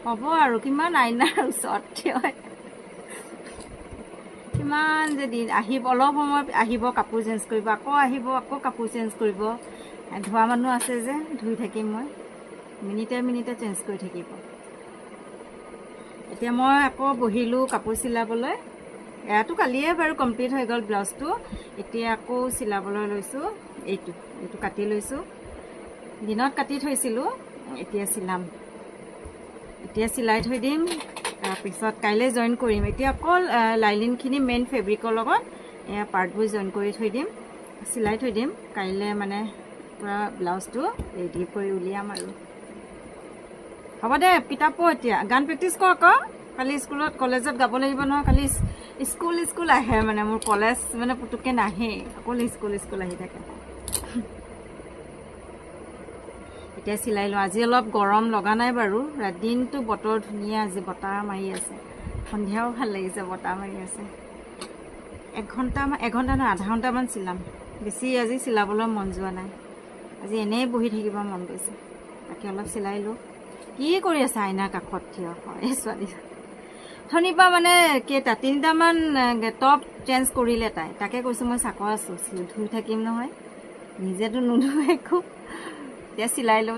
হ'ব আৰু কিমান আইনাৰ ওচৰত থিয় কিমান যে দিন আহিব, অলপ সময় আহিব কাপোৰ চেঞ্জ কৰিব, আকৌ আহিব আকৌ কাপোৰ চেঞ্জ কৰিব। ধোৱা মানুহ আছে যে ধুই থাকিম মই, মিনিটে মিনিটে চেঞ্জ কৰি থাকিব। এতিয়া মই আকৌ বহিলোঁ কাপোৰ চিলাবলৈ। এয়াতো কালিয়ে বাৰু কমপ্লিট হৈ গ'ল ব্লাউজটো। এতিয়া আকৌ চিলাবলৈ লৈছোঁ। এইটো কাটি লৈছোঁ, দিনত কাটি থৈছিলোঁ, এতিয়া চিলাম। এতিয়া চিলাই থৈ দিম, তাৰপিছত কাইলৈ জইন কৰিম। এতিয়া অকল লাইলিনখিনি মেইন ফেব্ৰিকৰ লগত এয়া পাৰ্টবোৰ জইন কৰি থৈ দিম, চিলাই থৈ দিম। কাইলৈ মানে পূৰা ব্লাউজটো ৰেডি কৰি উলিয়াম আৰু। হ'ব দে কিতাপ পঢ়, এতিয়া গান প্ৰেক্টিচ কৰ আকৌ। কালি কলেজত গাব লাগিব নহয়। কালি স্কুল আহে মানে, মোৰ কলেজ মানে পুতুককৈ নাহেই, অকল স্কুল আহি থাকে। এতিয়া চিলাই লওঁ। আজি অলপ গৰম লগা নাই বাৰু, দিনটো বতৰ ধুনীয়া, আজি বতাহ মাৰি আছে, সন্ধিয়াও ভাল লাগিছে, বতাহ মাৰি আছে। এঘণ্টা নহয়, আধা ঘণ্টামান চিলাম, বেছি আজি চিলাবলৈ মন যোৱা নাই। আজি এনেই বহি থাকিব মন গৈছে, তাকে অলপ চিলাই লওঁ। কি কৰি আছে আইনাৰ কাষত থিয় এই ছোৱালী? অথনিৰ পৰা মানে কেইটা 3টামান টপ চেঞ্জ কৰিলে তাই, তাকে কৈছোঁ মই চাকৰ আছোঁ, ধুই থাকিম নহয়, নিজেতো নুধুৱে একো। এতিয়া চিলাই লওঁ।